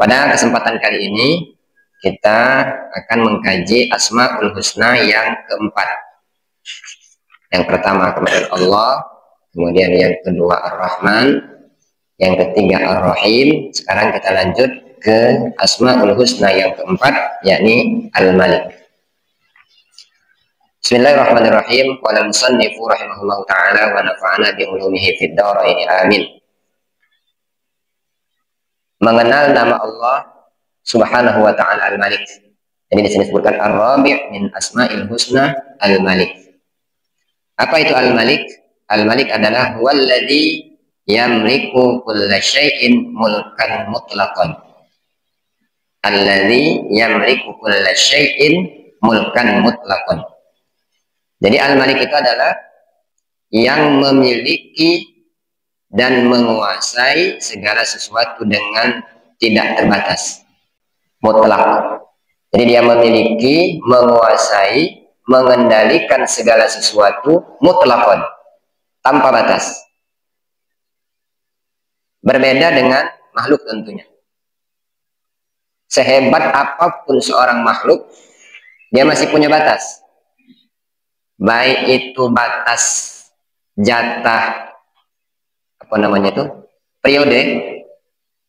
Pada kesempatan kali ini kita akan mengkaji Asmaul Husna yang keempat. Yang pertama kepada Allah, kemudian yang kedua Ar-Rahman, yang ketiga Ar-Rahim. Sekarang kita lanjut ke Asmaul Husna yang keempat, yakni Al-Malik. Bismillahirrahmanirrahim. Qala al-musannifu rahimahullahu ta'ala wa nafa'ana bi ulumihi fid dharain. Amin. Mengenal nama Allah Subhanahu wa ta'ala Al-Malik. Jadi di sini disebutkan Ar-Rabi' min Asma'il Husna Al-Malik. Apa itu Al-Malik? Al-Malik adalah huwallazi yamliku kulla syai'in mulkan mutlaqan. Allazi yamliku kulla syai'in mulkan mutlaqan. Jadi Al-Malik itu adalah yang memiliki dan menguasai segala sesuatu dengan tidak terbatas, mutlak. Jadi dia memiliki, menguasai, mengendalikan segala sesuatu mutlakon, tanpa batas. Berbeda dengan makhluk tentunya. Sehebat apapun seorang makhluk, dia masih punya batas. Baik itu batas jatah periode,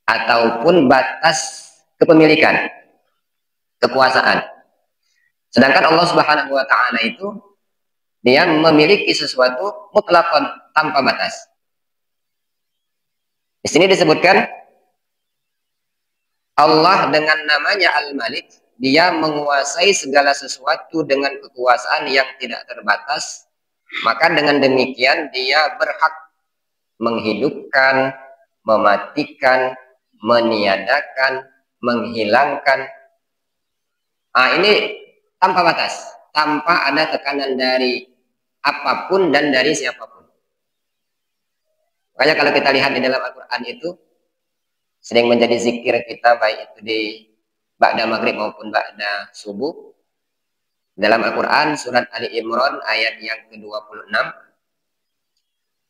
ataupun batas kepemilikan, kekuasaan. Sedangkan Allah Subhanahu wa ta'ala itu dia memiliki sesuatu mutlakon, tanpa batas. Di sini disebutkan Allah dengan namanya Al-Malik, dia menguasai segala sesuatu dengan kekuasaan yang tidak terbatas. Maka dengan demikian dia berhak menghidupkan, mematikan, meniadakan, menghilangkan. Ini tanpa batas, tanpa ada tekanan dari apapun dan dari siapapun. Makanya kalau kita lihat di dalam Al-Quran itu sering menjadi zikir kita, baik itu di ba'da maghrib maupun ba'da subuh. Dalam Al-Quran surat Ali Imran ayat yang ke-26,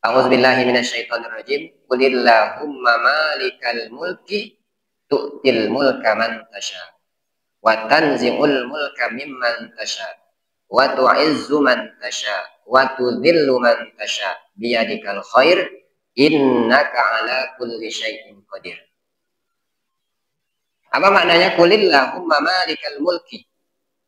A'udzubillahi minasyaitonirrajim. Qulillahumma malikal mulki tu'til mulka man tasha wa tanzi'ul mulka mimman tasha wa tu'izzu man tasha wa tudhillu man tasha biyadikal khair innaka ala kulli syai'in qadir. Apa maknanya qulillahumma malikal mulki?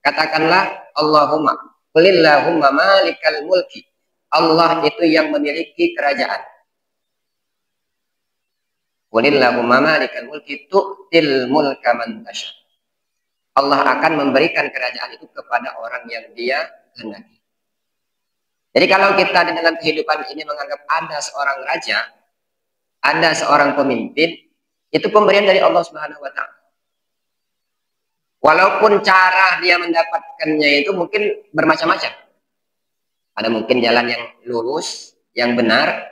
Katakanlah Allahumma, qulillahumma malikal mulki. Allah itu yang memiliki kerajaan. Qulillahumma malikal mulki tu'til mulka man tasha. Allah akan memberikan kerajaan itu kepada orang yang dia kehendaki. Jadi kalau kita di dalam kehidupan ini menganggap ada seorang raja, ada seorang pemimpin, itu pemberian dari Allah Subhanahu wa ta'ala. Walaupun cara dia mendapatkannya itu mungkin bermacam-macam. Ada mungkin jalan yang lurus, yang benar.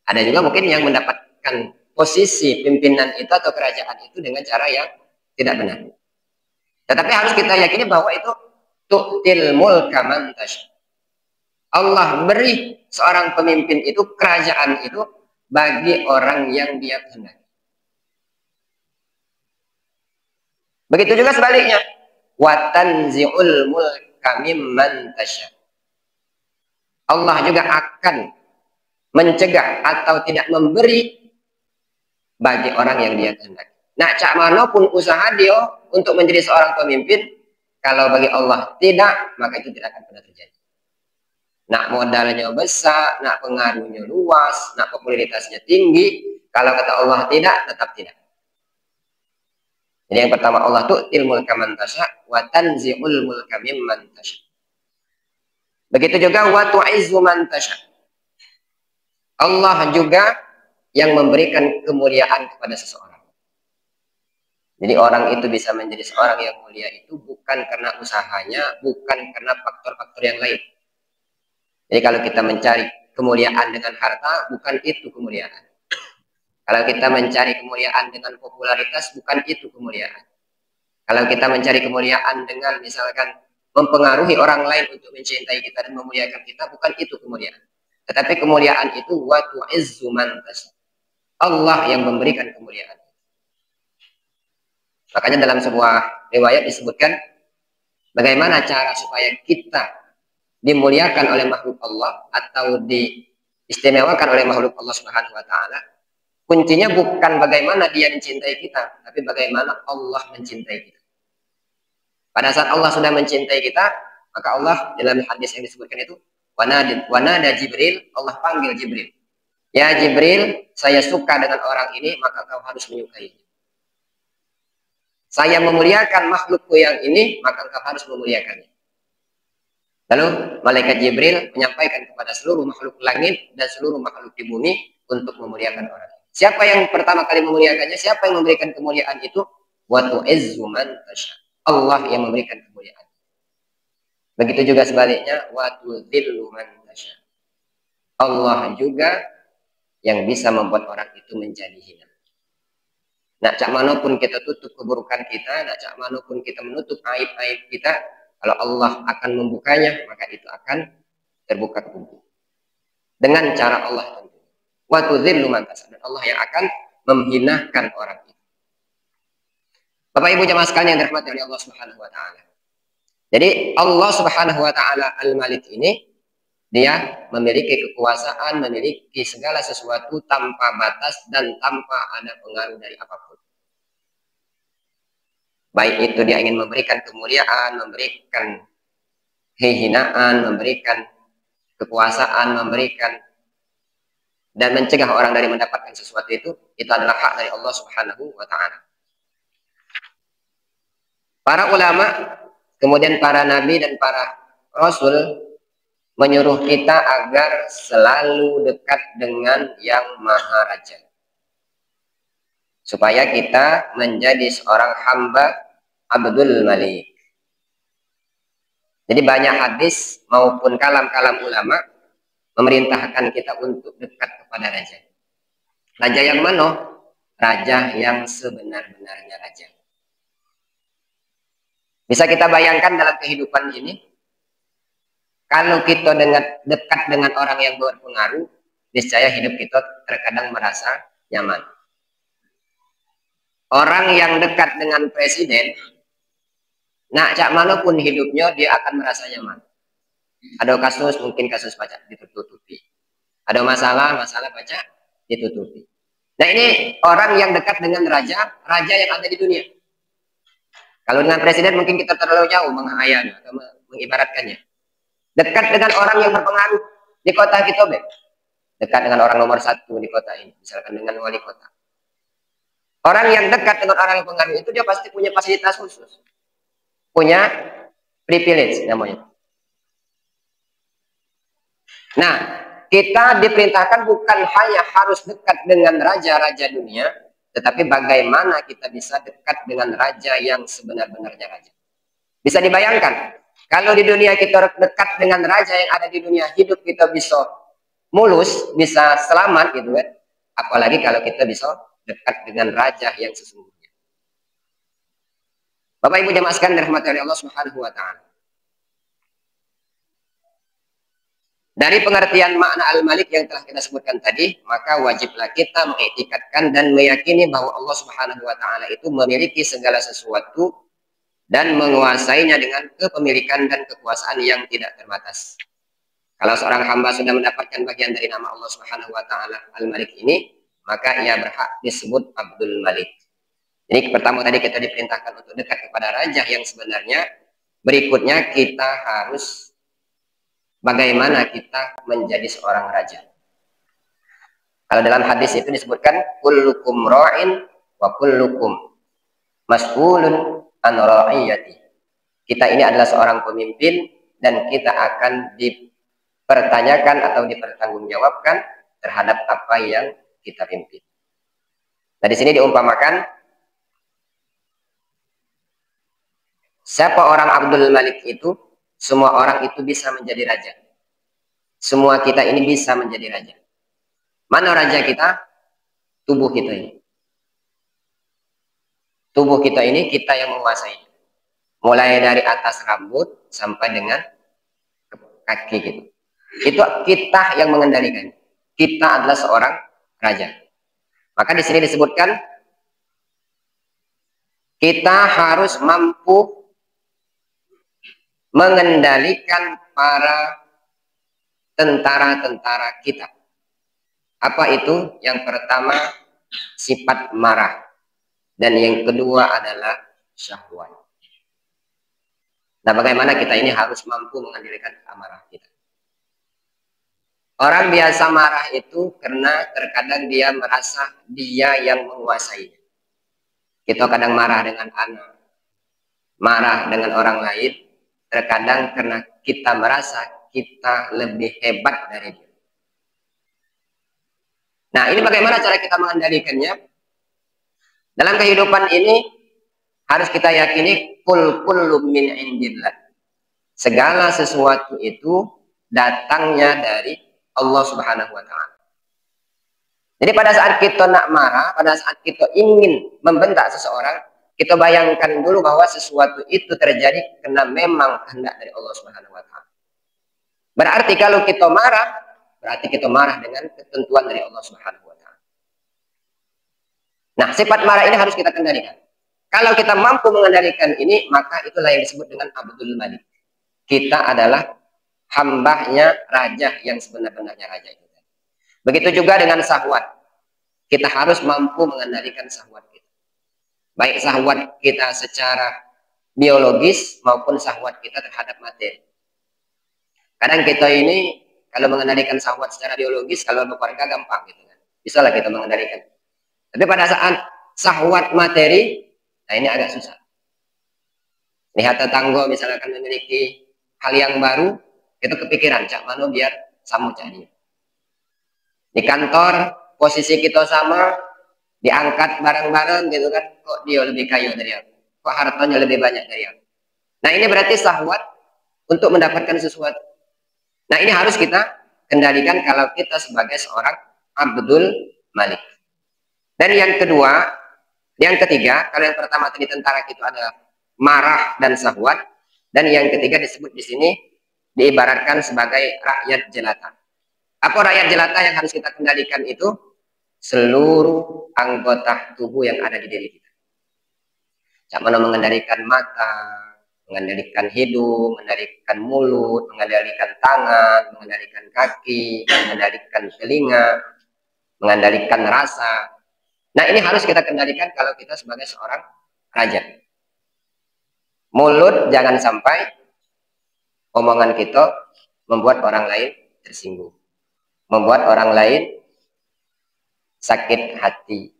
Ada juga mungkin yang mendapatkan posisi pimpinan itu atau kerajaan itu dengan cara yang tidak benar. Tetapi harus kita yakini bahwa itu tu'til mulka man tasha. Allah beri seorang pemimpin itu, kerajaan itu bagi orang yang dia kehendaki. Begitu juga sebaliknya. Wa tanzi'ul mulka mimman tasha. Allah juga akan mencegah atau tidak memberi bagi orang yang dia kehendaki. Nah, cak manapun usaha dia untuk menjadi seorang pemimpin, kalau bagi Allah tidak, maka itu tidak akan pernah terjadi. Nak modalnya besar, nak pengaruhnya luas, nak popularitasnya tinggi, kalau kata Allah tidak, tetap tidak. Jadi yang pertama, Allah tu'til mulka man tasha wa tanzi'ul mulka mimman tasha. Begitu juga wa tu'izzu man tasha. Allah juga yang memberikan kemuliaan kepada seseorang. Jadi orang itu bisa menjadi seorang yang mulia itu bukan karena usahanya, bukan karena faktor-faktor yang lain. Jadi kalau kita mencari kemuliaan dengan harta, bukan itu kemuliaan. Kalau kita mencari kemuliaan dengan popularitas, bukan itu kemuliaan. Kalau kita mencari kemuliaan dengan misalkan mempengaruhi orang lain untuk mencintai kita dan memuliakan kita, bukan itu kemuliaan. Tetapi kemuliaan itu wa tu'izzu man tasha. Allah yang memberikan kemuliaan. Makanya dalam sebuah riwayat disebutkan bagaimana cara supaya kita dimuliakan oleh makhluk Allah atau diistimewakan oleh makhluk Allah Subhanahu wa taala. Kuncinya bukan bagaimana dia mencintai kita, tapi bagaimana Allah mencintai kita. Pada saat Allah sudah mencintai kita, maka Allah dalam hadis yang disebutkan itu wanada Jibril, Allah panggil Jibril. Ya Jibril, saya suka dengan orang ini, maka kau harus menyukai. Saya memuliakan makhlukku yang ini, maka engkau harus memuliakannya. Lalu malaikat Jibril menyampaikan kepada seluruh makhluk langit dan seluruh makhluk di bumi untuk memuliakan orang. Siapa yang pertama kali memuliakannya? Siapa yang memberikan kemuliaan itu? Wa tu'izzu man tasha. Allah yang memberikan kemuliaan. Begitu juga sebaliknya, wa tudzillu man tasha. Allah juga yang bisa membuat orang itu menjadi hina. Nak cak manapun kita tutup keburukan kita, nak cak manapun kita menutup aib-aib kita, kalau Allah akan membukanya, maka itu akan terbuka ke publik. Dengan cara Allah tentu. Wa tudzillu man tasha. Dan Allah yang akan menghinakan orang itu. Bapak Ibu jamaah sekalian yang dirahmati oleh Allah Subhanahu wa taala. Jadi Allah Subhanahu wa taala Al-Malik ini dia memiliki kekuasaan, memiliki segala sesuatu tanpa batas dan tanpa ada pengaruh dari apapun. Baik itu dia ingin memberikan kemuliaan, memberikan kehinaan, memberikan kekuasaan, memberikan dan mencegah orang dari mendapatkan sesuatu itu adalah hak dari Allah Subhanahu wa taala. Para ulama, kemudian para nabi dan para rasul menyuruh kita agar selalu dekat dengan Yang Maha Raja. Supaya kita menjadi seorang hamba Abdul Malik. Jadi banyak hadis maupun kalam-kalam ulama memerintahkan kita untuk dekat kepada raja. Raja yang mana? Raja yang sebenar-benarnya raja. Bisa kita bayangkan dalam kehidupan ini, kalau kita dekat dengan orang yang berpengaruh, niscaya hidup kita terkadang merasa nyaman. Orang yang dekat dengan presiden, nak cak manapun hidupnya, dia akan merasa nyaman. Ada kasus, mungkin kasus pajak ditutupi. Ada masalah pajak ditutupi. Nah ini orang yang dekat dengan raja yang ada di dunia. Kalau dengan presiden mungkin kita terlalu jauh menghayal atau mengibaratkannya. Dekat dengan orang yang berpengaruh di kota kita, dekat dengan orang nomor 1 di kota ini, misalkan dengan wali kota. Orang yang dekat dengan orang yang berpengaruh itu dia pasti punya fasilitas khusus, punya privilege namanya. Nah, kita diperintahkan bukan hanya harus dekat dengan raja-raja dunia, tetapi bagaimana kita bisa dekat dengan raja yang sebenar-benarnya raja. Bisa dibayangkan, kalau di dunia kita dekat dengan raja yang ada di dunia, hidup kita bisa mulus, bisa selamat gitu kan. Apalagi kalau kita bisa dekat dengan raja yang sesungguhnya. Bapak Ibu jamaah sekalian dirahmati oleh Allah Subhanahu wa taala. Dari pengertian makna Al-Malik yang telah kita sebutkan tadi, maka wajiblah kita mengiktikadkan dan meyakini bahwa Allah Subhanahu wa taala itu memiliki segala sesuatu dan menguasainya dengan kepemilikan dan kekuasaan yang tidak terbatas. Kalau seorang hamba sudah mendapatkan bagian dari nama Allah Subhanahu wa taala Al-Malik ini, maka ia berhak disebut Abdul Malik. Jadi pertama tadi kita diperintahkan untuk dekat kepada raja yang sebenarnya. Berikutnya kita harus bagaimana kita menjadi seorang raja. Kalau dalam hadis itu disebutkan kullukum ra'in wa kullukum mas'ulun an ra'iyati. Kita ini adalah seorang pemimpin dan kita akan dipertanyakan atau dipertanggungjawabkan terhadap apa yang kita pimpin. Nah, di sini diumpamakan siapa orang Abdul Malik itu? Semua orang itu bisa menjadi raja. Semua kita ini bisa menjadi raja. Mana raja kita? Tubuh kita ini. Tubuh kita ini kita yang menguasai. Mulai dari atas rambut sampai dengan kaki gitu. Itu kita yang mengendalikan. Kita adalah seorang raja. Maka di sini disebutkan kita harus mampu mengendalikan para tentara-tentara kita. Apa itu? Yang pertama, sifat marah. Dan yang kedua adalah syahwat. Nah, bagaimana kita ini harus mampu mengendalikan amarah kita. Orang biasa marah itu karena terkadang dia merasa dia yang menguasai. Kita kadang marah dengan anak, marah dengan orang lain, terkadang karena kita merasa kita lebih hebat dari dia. Nah, ini bagaimana cara kita mengendalikannya? Dalam kehidupan ini harus kita yakini kullu min indillah. Segala sesuatu itu datangnya dari Allah Subhanahu wa taala. Jadi pada saat kita nak marah, pada saat kita ingin membentak seseorang, kita bayangkan dulu bahwa sesuatu itu terjadi karena memang kehendak dari Allah Subhanahu wa taala. Berarti kalau kita marah, berarti kita marah dengan ketentuan dari Allah Subhanahu wa taala. Nah, sifat marah ini harus kita kendalikan. Kalau kita mampu mengendalikan ini, maka itulah yang disebut dengan Abdul Malik. Kita adalah hambanya raja yang sebenar-benarnya raja itu. Begitu juga dengan syahwat. Kita harus mampu mengendalikan syahwat kita. Baik syahwat kita secara biologis maupun syahwat kita terhadap materi. Kadang kita ini kalau mengendalikan syahwat secara biologis, kalau berkeluarga gampang gitu kan. Bisa lah kita mengendalikan. Tapi pada saat syahwat materi, nah ini agak susah. Lihat tetangga misalkan memiliki hal yang baru, itu kepikiran, cak mana biar sama cak dia. Di kantor, posisi kita sama, diangkat bareng-bareng gitu kan, kok dia lebih kaya dari aku, kok hartanya lebih banyak dari aku. Nah ini berarti syahwat untuk mendapatkan sesuatu. Nah ini harus kita kendalikan kalau kita sebagai seorang Abdul Malik. Dan yang kedua, yang ketiga, kalau yang pertama tadi tentara itu adalah marah dan syahwat, dan yang ketiga disebut di sini diibaratkan sebagai rakyat jelata. Apa rakyat jelata yang harus kita kendalikan itu? Seluruh anggota tubuh yang ada di diri kita. Cara mengendalikan mata, mengendalikan hidung, mengendalikan mulut, mengendalikan tangan, mengendalikan kaki, mengendalikan telinga, mengendalikan rasa. Nah ini harus kita kendalikan kalau kita sebagai seorang raja. Mulut jangan sampai omongan kita membuat orang lain tersinggung. Membuat orang lain sakit hati.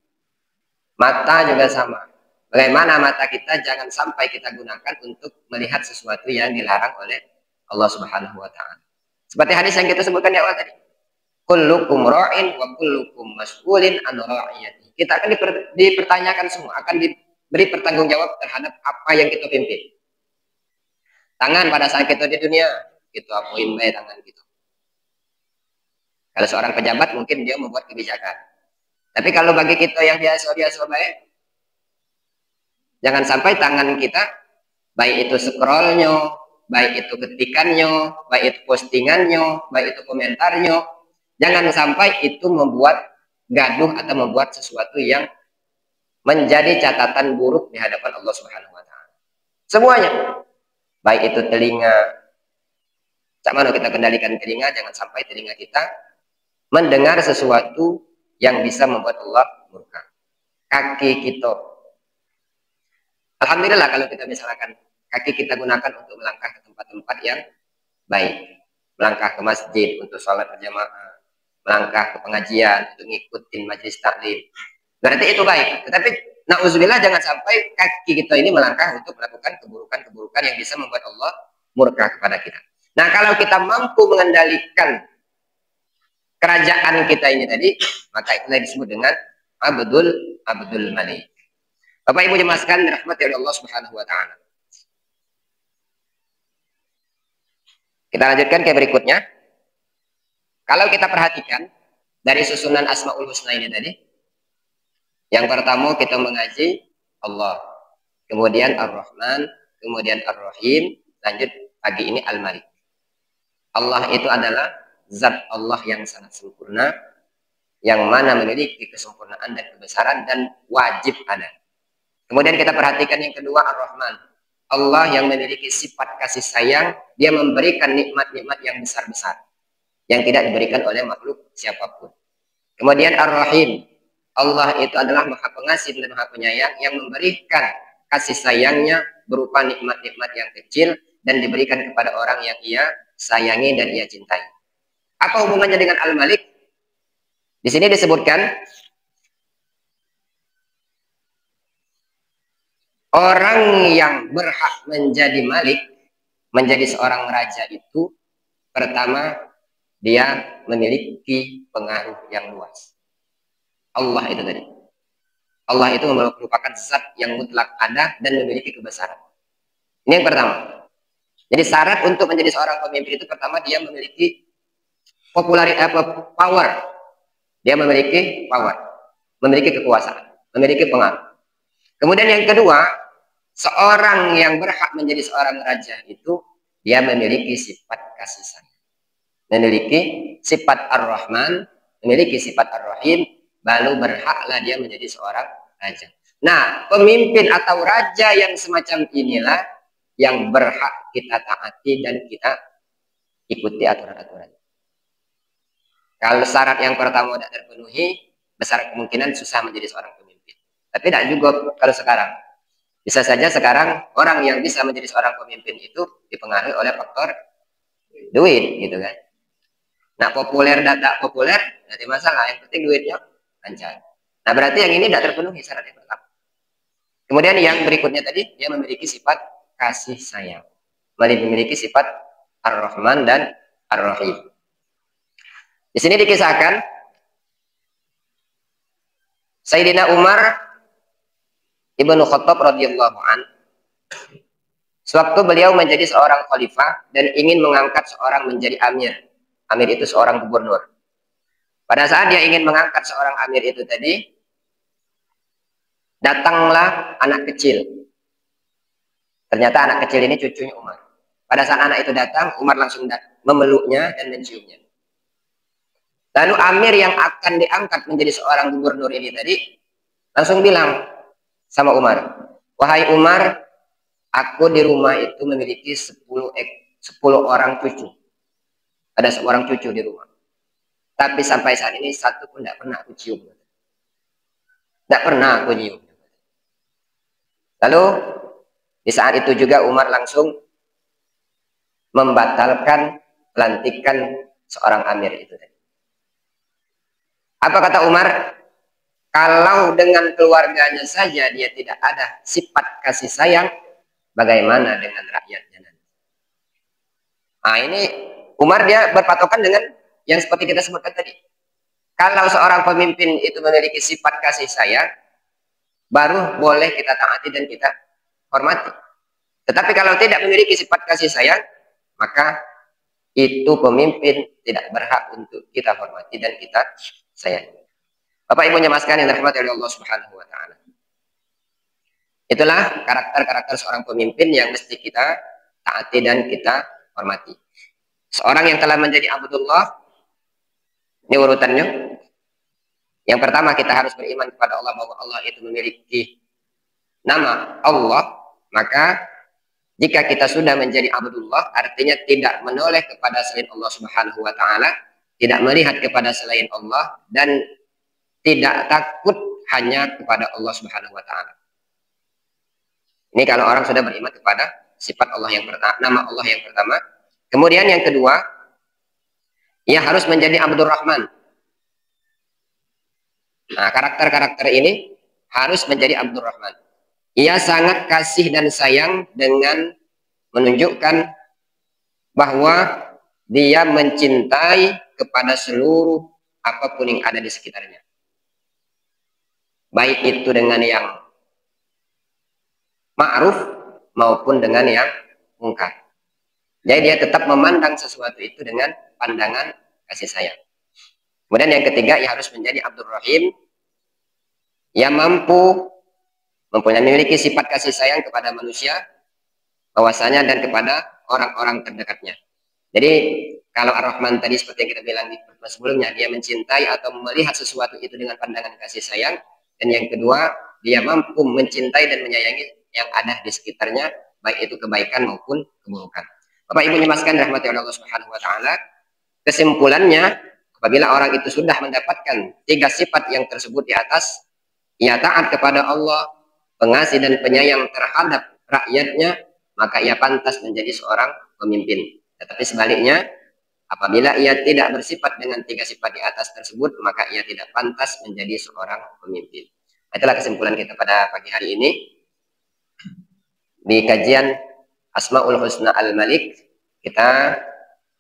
Mata juga sama. Bagaimana mata kita jangan sampai kita gunakan untuk melihat sesuatu yang dilarang oleh Allah Subhanahu wa taala. Seperti hadis yang kita sebutkan di awal tadi. Kullukum ra'in wa kullukum mas'ulin an ra'iyati. Kita akan dipertanyakan semua, akan diberi pertanggungjawab terhadap apa yang kita pimpin. Tangan pada saat kita di dunia, kita apain baik tangan kita. Kalau seorang pejabat mungkin dia membuat kebijakan. Tapi kalau bagi kita yang biasa-biasa baik, jangan sampai tangan kita, baik itu scrollnya, baik itu ketikannya, baik itu postingannya, baik itu komentarnya, jangan sampai itu membuat gaduh atau membuat sesuatu yang menjadi catatan buruk di hadapan Allah Subhanahu wa taala. Semuanya. Baik itu telinga. Cak mana kita kendalikan telinga, jangan sampai telinga kita mendengar sesuatu yang bisa membuat Allah murka. Kaki kita. Alhamdulillah kalau kita misalkan kaki kita gunakan untuk melangkah ke tempat-tempat yang baik. Melangkah ke masjid untuk sholat berjamaah. Melangkah ke pengajian untuk ngikutin majelis taklim. Berarti itu baik. Tetapi na'udzubillah jangan sampai kaki kita ini melangkah untuk melakukan keburukan-keburukan yang bisa membuat Allah murka kepada kita. Nah kalau kita mampu mengendalikan kerajaan kita ini tadi, maka itulah disebut dengan Abdul Malik. Bapak Ibu jemaah sekalian dirahmati oleh Allah Subhanahu wa taala. Kita lanjutkan ke berikutnya. Kalau kita perhatikan dari susunan Asmaul Husna ini tadi, yang pertama kita mengaji Allah, kemudian Ar-Rahman, kemudian Ar-Rahim, lanjut pagi ini Al-Malik. Allah itu adalah zat Allah yang sangat sempurna, yang mana memiliki kesempurnaan dan kebesaran dan wajib ada. Kemudian kita perhatikan yang kedua, Ar-Rahman. Allah yang memiliki sifat kasih sayang, dia memberikan nikmat-nikmat yang besar-besar yang tidak diberikan oleh makhluk siapapun. Kemudian Ar-Rahim. Allah itu adalah Maha Pengasih dan Maha Penyayang yang memberikan kasih sayangnya berupa nikmat-nikmat yang kecil dan diberikan kepada orang yang ia sayangi dan ia cintai. Apa hubungannya dengan Al-Malik? Di sini disebutkan orang yang berhak menjadi malik, menjadi seorang raja itu, pertama dia memiliki pengaruh yang luas. Allah itu tadi. Allah itu merupakan zat yang mutlak ada dan memiliki kebesaran. Ini yang pertama. Jadi syarat untuk menjadi seorang pemimpin itu pertama dia memiliki power. Dia memiliki power, memiliki kekuasaan, memiliki pengaruh. Kemudian yang kedua, seorang yang berhak menjadi seorang raja itu dia memiliki sifat kasih sayang, memiliki sifat Ar-Rahman, memiliki sifat Ar-Rahim, baru berhaklah dia menjadi seorang raja. Nah, pemimpin atau raja yang semacam inilah yang berhak kita taati dan kita ikuti aturan-aturan. Kalau syarat yang pertama tidak terpenuhi, besar kemungkinan susah menjadi seorang pemimpin. Tapi tidak juga kalau sekarang. Bisa saja sekarang orang yang bisa menjadi seorang pemimpin itu dipengaruhi oleh faktor duit, gitu kan. Nah, populer dan tak populer, tidak masalah. Yang penting duitnya lancar. Nah, berarti yang ini tidak terpenuhi syarat yang pertama. Kemudian yang berikutnya tadi, dia memiliki sifat kasih sayang. Memiliki sifat Ar-Rahman dan Ar-Rahim. Di sini dikisahkan Sayyidina Umar Ibnu Khattab radhiyallahu an, sewaktu beliau menjadi seorang khalifah dan ingin mengangkat seorang menjadi amir. Amir itu seorang gubernur. Pada saat dia ingin mengangkat seorang amir itu tadi, datanglah anak kecil. Ternyata anak kecil ini cucunya Umar. Pada saat anak itu datang, Umar langsung memeluknya dan menciumnya. Lalu amir yang akan diangkat menjadi seorang gubernur ini tadi langsung bilang sama Umar, "Wahai Umar, aku di rumah itu memiliki 10 orang cucu. Ada seorang cucu di rumah. Tapi sampai saat ini satu pun tidak pernah aku cium. Tidak pernah aku cium." Lalu di saat itu juga Umar langsung membatalkan pelantikan seorang amir itu tadi. Apa kata Umar? Kalau dengan keluarganya saja dia tidak ada sifat kasih sayang, bagaimana dengan rakyatnya nanti? Nah, ini Umar dia berpatokan dengan yang seperti kita sebutkan tadi. Kalau seorang pemimpin itu memiliki sifat kasih sayang, baru boleh kita taati dan kita hormati. Tetapi kalau tidak memiliki sifat kasih sayang, maka itu pemimpin tidak berhak untuk kita hormati dan kita sayangi. Bapak Ibu nyemaskan yang dirahmati oleh Allah Subhanahu wa taala. Itulah karakter-karakter seorang pemimpin yang mesti kita taati dan kita hormati. Seorang yang telah menjadi abdullah, ini urutannya. Yang pertama kita harus beriman kepada Allah bahwa Allah itu memiliki nama Allah, maka jika kita sudah menjadi abdullah, artinya tidak menoleh kepada selain Allah Subhanahu wa taala, tidak melihat kepada selain Allah, dan tidak takut hanya kepada Allah Subhanahu wa taala. Ini kalau orang sudah beriman kepada sifat Allah yang pertama, nama Allah yang pertama. Kemudian yang kedua, ia harus menjadi Abdur Rahman. Nah, karakter-karakter ini harus menjadi Abdur Rahman. Ia sangat kasih dan sayang dengan menunjukkan bahwa dia mencintai kepada seluruh apapun yang ada di sekitarnya. Baik itu dengan yang ma'ruf maupun dengan yang mungkar. Jadi dia tetap memandang sesuatu itu dengan pandangan kasih sayang. Kemudian yang ketiga, ia harus menjadi Abdur Rahim, yang memiliki sifat kasih sayang kepada manusia, bahwasanya dan kepada orang-orang terdekatnya. Jadi kalau Ar-Rahman tadi seperti yang kita bilang di sebelumnya, dia mencintai atau melihat sesuatu itu dengan pandangan kasih sayang. Dan yang kedua, dia mampu mencintai dan menyayangi yang ada di sekitarnya, baik itu kebaikan maupun keburukan. Bapak Ibu nyemaskan rahmati Allah Subhanahu wa taala, kesimpulannya apabila orang itu sudah mendapatkan 3 sifat yang tersebut di atas, ia taat kepada Allah, pengasih dan penyayang terhadap rakyatnya, maka ia pantas menjadi seorang pemimpin. Tetapi sebaliknya, apabila ia tidak bersifat dengan 3 sifat di atas tersebut, maka ia tidak pantas menjadi seorang pemimpin. Itulah kesimpulan kita pada pagi hari ini. Di kajian Asmaul Husna Al-Malik, kita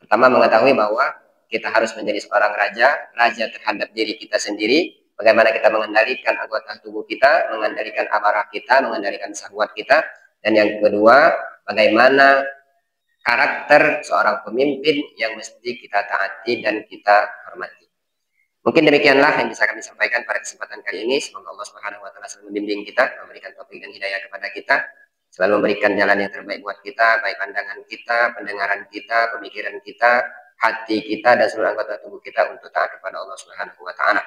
pertama mengetahui bahwa kita harus menjadi seorang raja terhadap diri kita sendiri, bagaimana kita mengendalikan anggota tubuh kita, mengendalikan amarah kita, mengendalikan syahwat kita, dan yang kedua, bagaimana karakter seorang pemimpin yang mesti kita taati dan kita hormati. Mungkin demikianlah yang bisa kami sampaikan pada kesempatan kali ini. Semoga Allah Subhanahu wa taala selalu membimbing kita, memberikan taufik dan hidayah kepada kita, selalu memberikan jalan yang terbaik buat kita, baik pandangan kita, pendengaran kita, pemikiran kita, hati kita, dan seluruh anggota tubuh kita untuk taat kepada Allah Subhanahu wa taala.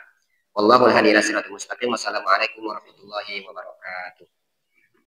Wallahul hadi ila siratal mustaqim. Wassalamualaikum warahmatullahi wabarakatuh.